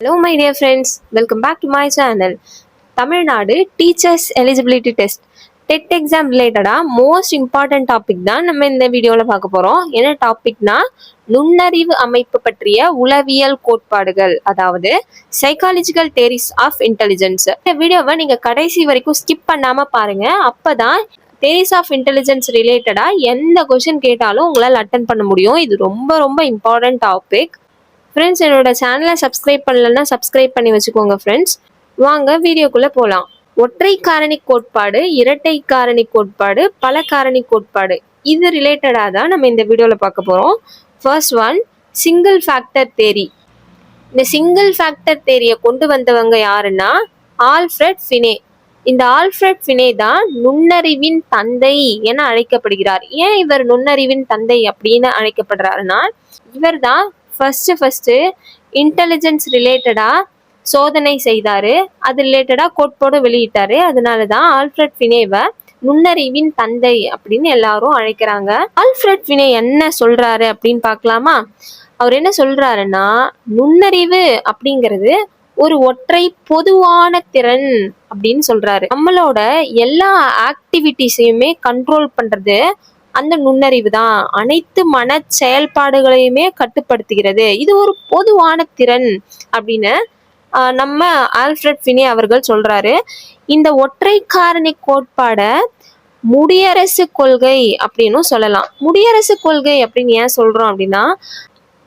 Hello my dear friends, welcome back to my channel. Tamil Nadu teachers eligibility test TET exam ரிலேட்டடாக most important topic தான் நம்ம இந்த வீடியோவில் பார்க்க போகிறோம். என்ன டாபிக்னா நுண்ணறிவு அமைப்பு பற்றிய உளவியல் கோட்பாடுகள், அதாவது சைக்காலஜிக்கல் தேரிஸ் ஆஃப் இன்டெலிஜென்ஸ். இந்த வீடியோவை நீங்கள் கடைசி வரைக்கும் ஸ்கிப் பண்ணாமல் பாருங்கள். அப்போ தான் தேரிஸ் ஆஃப் இன்டெலிஜென்ஸ் ரிலேட்டடாக எந்த கொஷின் கேட்டாலும் உங்களால் அட்டன் பண்ண முடியும். இது ரொம்ப ரொம்ப இம்பார்ட்டன்ட் டாபிக். ஃப்ரெண்ட்ஸ், என்னோட சேனலை சப்ஸ்கிரைப் பண்ணலன்னா சப்ஸ்கிரைப் பண்ணி வச்சுக்கோங்க ஃப்ரெண்ட்ஸ். வாங்க வீடியோக்குள்ளே போகலாம். ஒற்றை காரணி கோட்பாடு, இரட்டை காரணி கோட்பாடு, பல காரணி கோட்பாடு, இது ரிலேட்டடாக தான் நம்ம இந்த வீடியோவில் பார்க்க போகிறோம். ஃபர்ஸ்ட் ஒன், சிங்கிள் ஃபேக்டர் தேரி. இந்த சிங்கிள் ஃபேக்டர் தேரியை கொண்டு வந்தவங்க யாருன்னா ஆல்ஃப்ரெட் ஃபினே. இந்த ஆல்ஃப்ரெட் ஃபினே தான் நுண்ணறிவின் தந்தை என அழைக்கப்படுகிறார். ஏன் இவர் நுண்ணறிவின் தந்தை அப்படின்னு அழைக்கப்படுறாருன்னா, இவர் தான் ஃபர்ஸ்ட் இன்டெலிஜென்ஸ் ரிலேட்டடாக சோதனை செய்தார். அது ரிலேட்டடாக கோட்பாடு வெளியிட்டாரு. அதனால தான் ஆல்ஃப்ரெட் ஃபினேவை நுண்ணறிவின் தந்தை அப்படின்னு எல்லாரும் அழைக்கிறாங்க. ஆல்ஃப்ரெட் ஃபினே என்ன சொல்றாரு அப்படின்னு பார்க்கலாமா? அவர் என்ன சொல்றாருன்னா, நுண்ணறிவு அப்படிங்கிறது ஒரு ஒற்றை பொதுவான திறன் அப்படின்னு சொல்றாரு. நம்மளோட எல்லா ஆக்டிவிட்டிஸையுமே கண்ட்ரோல் பண்றது அந்த நுண்ணறிவு தான். அனைத்து மன செயல்பாடுகளையுமே கட்டுப்படுத்துகிறது. இது ஒரு பொதுவான திறன் அப்படின்னு நம்ம ஆல்ஃப்ரெட் ஃபினே அவர்கள் சொல்றாரு. இந்த ஒற்றை காரணி கோட்பாடை முடியரசு கொள்கை அப்படின்னு சொல்லலாம். முடியரசு கொள்கை அப்படின்னு ஏன் சொல்றோம் அப்படின்னா,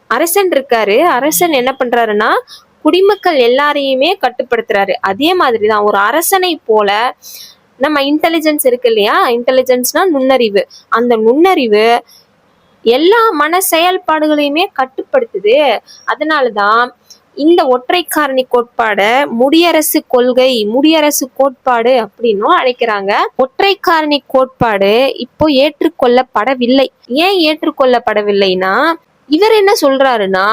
அரசன் இருக்காரு. அரசன் என்ன பண்றாருன்னா குடிமக்கள் எல்லாரையுமே கட்டுப்படுத்துறாரு. அதே மாதிரிதான் ஒரு அரசனை போல நம்ம இன்டெலிஜென்ஸ் இருக்கு இல்லையா, இன்டெலிஜென்ஸ்னா நுண்ணறிவு. அந்த நுண்ணறிவு எல்லா மன செயல்பாடுகளையுமே கட்டுப்படுத்துது. அதனாலதான் இந்த ஒற்றை காரணி கோட்பாடை முடியரசு கொள்கை, முடியரசு கோட்பாடு அப்படின்னும் அழைக்கிறாங்க. ஒற்றை காரணி கோட்பாடு இப்போ ஏற்றுக்கொள்ளப்படவில்லை. ஏன் ஏற்றுக்கொள்ளப்படவில்லைன்னா, இவர் என்ன சொல்றாருன்னா,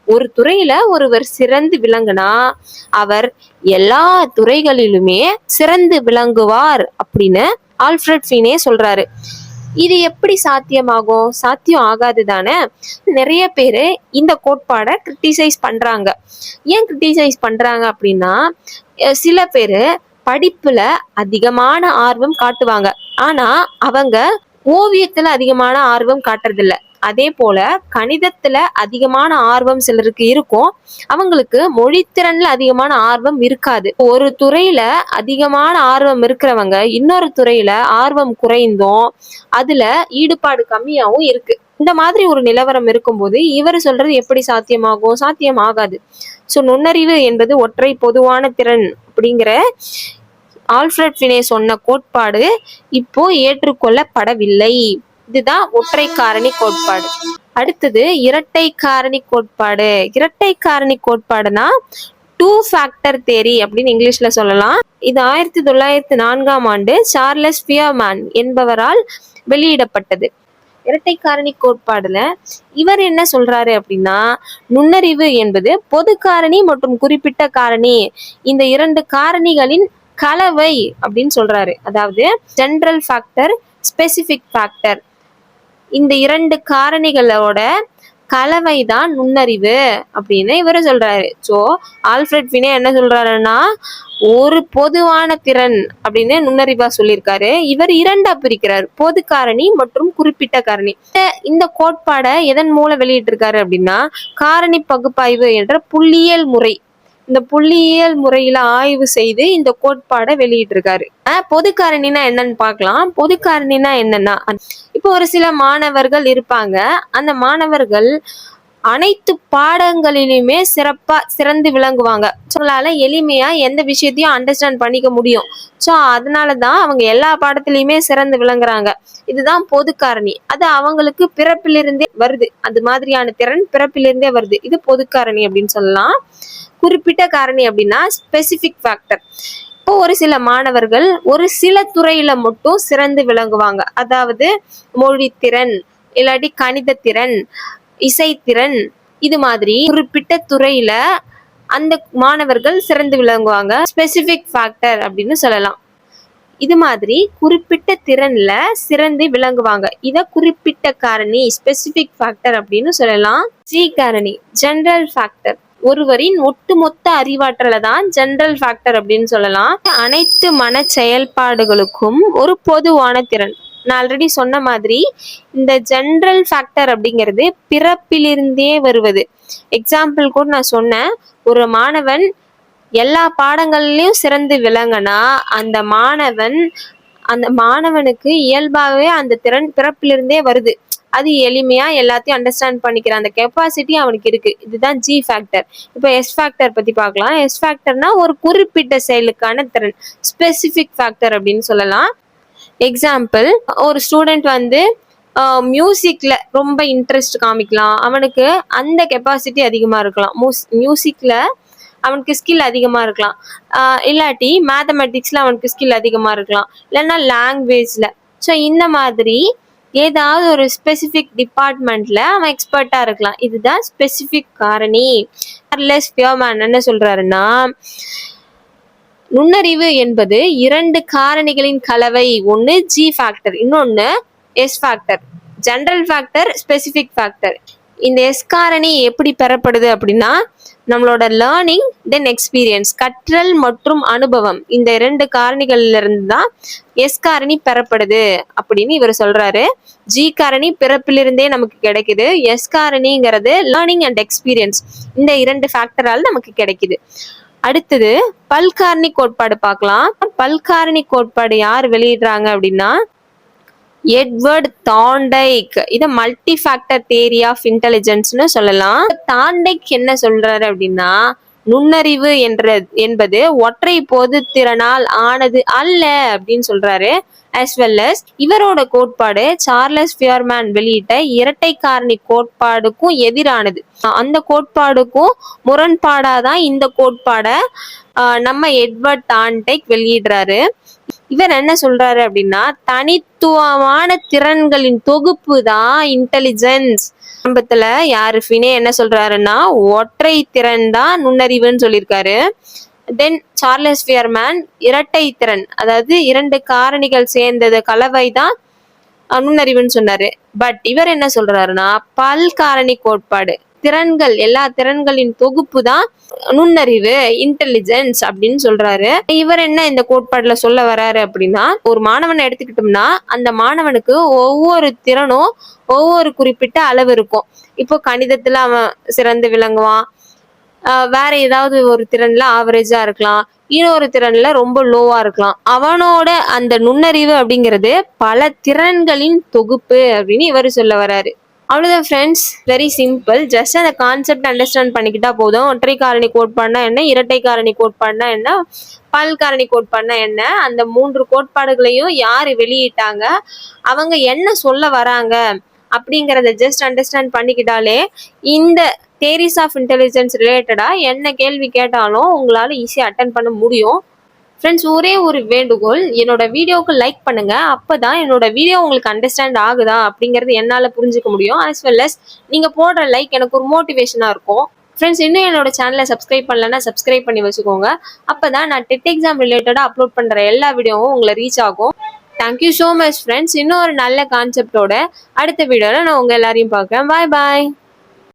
ஒரு துறையில ஒருவர் சிறந்து விளங்குனா அவர் எல்லா துறைகளிலுமே சிறந்து விளங்குவார் அப்படின்னு ஆல்ஃப்ரெட் ஃபினே சொல்றாரு. இது எப்படி சாத்தியமாகும்? சாத்தியம் ஆகாது தானே. நிறைய பேர் இந்த கோட்பாடை கிரிட்டிசைஸ் பண்றாங்க. ஏன் கிரிட்டிசைஸ் பண்றாங்க அப்படின்னா, சில பேர் படிப்புல அதிகமான ஆர்வம் காட்டுவாங்க, ஆனா அவங்க ஓவியத்துல அதிகமான ஆர்வம் காட்டுறதில்ல. அதே போல கணிதத்துல அதிகமான ஆர்வம் சிலருக்கு இருக்கும், அவங்களுக்கு மொழித்திறன்ல அதிகமான ஆர்வம் இருக்காது. ஒரு துறையில அதிகமான ஆர்வம் இருக்கிறவங்க இன்னொரு துறையில ஆர்வம் குறைந்தும் அதுல ஈடுபாடு கம்மியாவும் இருக்கு. இந்த மாதிரி ஒரு நிலவரம் இருக்கும்போது இவர் சொல்றது எப்படி சாத்தியமாகும்? சாத்தியம் ஆகாது. ஸோ நுண்ணறிவு என்பது ஒற்றை பொதுவான திறன் அப்படிங்கிற ஆல்ஃப்ரெட் ஃபினே சொன்ன கோட்பாடு இப்போ ஏற்றுக்கொள்ளப்படவில்லை. இதுதான் ஒற்றை காரணி கோட்பாடு. அடுத்தது இரட்டை காரணி கோட்பாடு. இரட்டை காரணி கோட்பாடுனா டூ ஃபேக்டர் தேரி அப்படின்னு இங்கிலீஷ்ல சொல்லலாம். இது 1904 சார்லஸ் பியர்மேன் என்பவரால் வெளியிடப்பட்டது. இரட்டை காரணி கோட்பாடுல இவர் என்ன சொல்றாரு அப்படின்னா, நுண்ணறிவு என்பது பொது காரணி மற்றும் குறிப்பிட்ட காரணி, இந்த இரண்டு காரணிகளின் கலவை அப்படின்னு சொல்றாரு. அதாவது ஜெனரல் ஃபேக்டர், ஸ்பெசிபிக் ஃபேக்டர், இந்த இரண்டு காரணிகளோட கலவை தான் நுண்ணறிவு அப்படின்னு இவர் சொல்றாரு. ஸோ ஆல்ஃப்ரெட் ஃபினே என்ன சொல்றாருன்னா, ஒரு பொதுவான திறன் அப்படின்னு நுண்ணறிவா சொல்லியிருக்காரு. இவர் இரண்டா பிரிக்கிறார், பொது காரணி மற்றும் குறிப்பிட்ட காரணி. இந்த கோட்பாடை எதன் மூலம் வெளியிட்டிருக்காரு அப்படின்னா, காரணி பகுப்பாய்வு என்ற புள்ளியியல் முறை, இந்த புள்ளியியல் முறையில ஆய்வு செய்து இந்த கோட்பாடை வெளியிட்டிருக்காரு. பொது காரணினா என்னன்னு பார்க்கலாம். பொது காரணினா என்னன்னா, இப்போ ஒரு சில மாணவர்கள் இருப்பாங்க. அந்த மாணவர்கள் அனைத்து பாடங்களிலுமே சிறந்து விளங்குவாங்க. சொல்லால எளிமையா எந்த விஷயத்தையும் அண்டர்ஸ்டாண்ட் பண்ணிக்க முடியும். ஸோ அதனாலதான் அவங்க எல்லா பாடத்திலையுமே சிறந்து விளங்குறாங்க. இதுதான் பொது காரணி. அது அவங்களுக்கு பிறப்பிலிருந்தே வருது. அது மாதிரியான திறன் பிறப்பிலிருந்தே வருது. இது பொது காரணி அப்படின்னு சொல்லலாம். குறிப்பிட்ட காரணி அப்படின்னா ஸ்பெசிபிக் ஃபேக்டர். இப்போ ஒரு சில மாணவர்கள் ஒரு சில துறையில மட்டும் சிறந்து விளங்குவாங்க. அதாவது மொழித்திறன், இல்லாட்டி கணிதத்திறன், இசைத்திறன், இது மாதிரி குறிப்பிட்ட துறையில அந்த மாணவர்கள் சிறந்து விளங்குவாங்க. ஸ்பெசிபிக் ஃபேக்டர் அப்படின்னு சொல்லலாம். இது மாதிரி குறிப்பிட்ட திறன்ல சிறந்து விளங்குவாங்க. இத குறிப்பிட்ட காரணி, ஸ்பெசிபிக் ஃபேக்டர் அப்படின்னு சொல்லலாம். ஜி காரணி, ஜெனரல் ஃபேக்டர். ஒருவரின் ஒட்டுமொத்த அறிவாற்றலை தான் ஜெனரல் ஃபேக்டர் அப்படின்னு சொல்லலாம். அனைத்து மன செயல்பாடுகளுக்கும் ஒரு பொதுவான திறன். நான் ஆல்ரெடி சொன்ன மாதிரி இந்த ஜெனரல் ஃபேக்டர் அப்படிங்கிறது பிறப்பிலிருந்தே வருவது. எக்ஸாம்பிள் கூட நான் சொன்னேன், ஒரு மாணவன் எல்லா பாடங்கள்லயும் சிறந்து விளங்கினா அந்த மாணவனுக்கு இயல்பாகவே அந்த திறன் பிறப்பிலிருந்தே வருது. அது எளிமையா எல்லாத்தையும் அண்டர்ஸ்டாண்ட் பண்ணிக்கிற அந்த கெப்பாசிட்டி அவனுக்கு இருக்கு. இதுதான் ஜி ஃபேக்டர். இப்போ எஸ் ஃபேக்டர் பத்தி பார்க்கலாம். எஸ் ஃபேக்டர்னா ஒரு குறிப்பிட்ட செயலுக்கான திறன், ஸ்பெசிபிக் ஃபேக்டர் அப்படின்னு சொல்லலாம். எக்ஸாம்பிள், ஒரு ஸ்டூடெண்ட் மியூசிக்ல ரொம்ப இன்ட்ரெஸ்ட் காமிக்கலாம், அவனுக்கு அந்த கெப்பாசிட்டி அதிகமா இருக்கலாம். மியூசிக்ல அவனுக்கு ஸ்கில் அதிகமா இருக்கலாம், இல்லாட்டி மேத்தமெட்டிக்ஸ்ல அவனுக்கு ஸ்கில் அதிகமா இருக்கலாம், இல்லைன்னா லாங்குவேஜ்ல. ஸோ இந்த மாதிரி ஏதாவது ஒரு ஸ்பெசிஃபிக் டிபார்ட்மெண்ட்ல அவன் எக்ஸ்பர்ட்டா இருக்கலாம். இதுதான் ஸ்பெசிஃபிக் காரணி. சார்லஸ் ஃபியர்மேன் என்ன சொல்றாருன்னா, நுண்ணறிவு என்பது 2 காரணிகளின் கலவை. ஒன்று ஜி ஃபேக்டர், இன்னொன்று S factor. General factor, specific factor. இந்த எஸ் காரணி எப்படி பெறப்படுது அப்படின்னா, நம்மளோட லேர்னிங் தென் எக்ஸ்பீரியன்ஸ், கற்றல் மற்றும் அனுபவம், இந்த 2 காரணிகள்ல இருந்து தான் எஸ் காரணி பெறப்படுது அப்படின்னு இவர் சொல்றாரு. ஜி காரணி பிறப்பிலிருந்தே நமக்கு கிடைக்குது. எஸ் காரணிங்கிறது லேர்னிங் அண்ட் எக்ஸ்பீரியன்ஸ், இந்த 2 ஃபேக்டரால் நமக்கு கிடைக்குது. அடுத்தது பல்காரணி கோட்பாடு பார்க்கலாம். பல்காரணி கோட்பாடு யார் வெளியிடுறாங்க அப்படின்னா, எட்வர்ட் தாண்டைக். இதை மல்டி ஃபேக்டர் தியரி ஆஃப் இன்டெலிஜென்ஸ்னு சொல்லலாம். தாண்டைக் என்ன சொல்றாரு அப்படின்னா, நுண்ணறிவு என்பது ஒற்றை பொது திறனால் ஆனது அல்ல அப்படின்னு சொல்றாரு. as well as இவரோட கோட்பாடு சார்லஸ் ஃபியர்மேன் வெளியிட்ட இரட்டை காரணி கோட்பாடுக்கும் எதிரானது. அந்த கோட்பாடுக்கும் முரண்பாடாதான் இந்த கோட்பாடை நம்ம எட்வர்ட் தாண்டைக் வெளியிடுறாரு. இவர் என்ன சொல்றாரு அப்படின்னா, தனித்துவமான திறன்களின் தொகுப்பு தான் இன்டெலிஜென்ஸ். ஆரம்பத்துல யாரு ஃபினே என்ன சொல்றாருன்னா, ஒற்றை திறன் தான் நுண்ணறிவுன்னு சொல்லியிருக்காரு. தென் சார்லஸ் ஃபியர்மேன் இரட்டை திறன், அதாவது 2 காரணிகள் சேர்ந்தது கலவை தான் நுண்ணறிவுன்னு சொன்னாரு. பட் இவர் என்ன சொல்றாருன்னா, பல்காரணி கோட்பாடு, திறன்கள், எல்லா திறன்களின் தொகுப்பு தான் நுண்ணறிவு, இன்டெலிஜென்ஸ் அப்படின்னு சொல்றாரு. இவர் என்ன இந்த கோட்பாடுல சொல்ல வர்றாரு அப்படின்னா, ஒரு மாணவனை எடுத்துக்கிட்டோம்னா அந்த மாணவனுக்கு ஒவ்வொரு திறனும் ஒவ்வொரு குறிப்பிட்ட அளவு இருக்கும். இப்போ கணிதத்துல அவன் சிறந்து விளங்குவான், வேற ஏதாவது ஒரு திறன்ல ஆவரேஜா இருக்கலாம், இன்னொரு திறன்ல ரொம்ப லோவா இருக்கலாம். அவனோட அந்த நுண்ணறிவு அப்படிங்கிறது பல திறன்களின் தொகுப்பு அப்படின்னு இவர் சொல்ல வர்றாரு. அவ்வளோதான் ஃப்ரெண்ட்ஸ், வெரி சிம்பிள். ஜஸ்ட் அந்த கான்செப்ட் அண்டர்ஸ்டாண்ட் பண்ணிக்கிட்டா போதும். ஒற்றை காரணி கோட்பாடுனா என்ன, இரட்டை காரணி கோட்பாடுனா என்ன, பல்காரணி கோட்பாடுனா என்ன, அந்த 3 கோட்பாடுகளையும் யார் வெளியிட்டாங்க, அவங்க என்ன சொல்ல வராங்க அப்படிங்கிறத ஜஸ்ட் அண்டர்ஸ்டாண்ட் பண்ணிக்கிட்டாலே இந்த தியரிஸ் ஆஃப் இன்டெலிஜென்ஸ் ரிலேட்டடாக என்ன கேள்வி கேட்டாலும் உங்களால் ஈஸியாக அட்டன் பண்ண முடியும். ஃப்ரெண்ட்ஸ், ஒரே ஒரு வேண்டுகோள், என்னோட வீடியோவுக்கு லைக் பண்ணுங்க. அப்போதான் என்னோட வீடியோ உங்களுக்கு அண்டர்ஸ்டாண்ட் ஆகுதா அப்படிங்கிறது என்னால் புரிஞ்சுக்க முடியும். as well as நீங்கள் போடுற லைக் எனக்கு ஒரு மோட்டிவேஷனாக இருக்கும். ஃப்ரெண்ட்ஸ், இன்னும் என்னோட சேனலை சப்ஸ்கிரைப் பண்ணலன்னா சப்ஸ்கிரைப் பண்ணி வச்சுக்கோங்க. அப்போ தான் நான் டெட் எக்ஸாம் ரிலேட்டடாக அப்லோட் பண்ணுற எல்லா வீடியோவும் உங்களை ரீச் ஆகும். Thank you so much friends. இன்னும் ஒரு நல்ல கான்செப்டோட அடுத்த வீடியோவில் நான் உங்கள் எல்லாரையும் பார்க்குறேன். பாய் பாய்.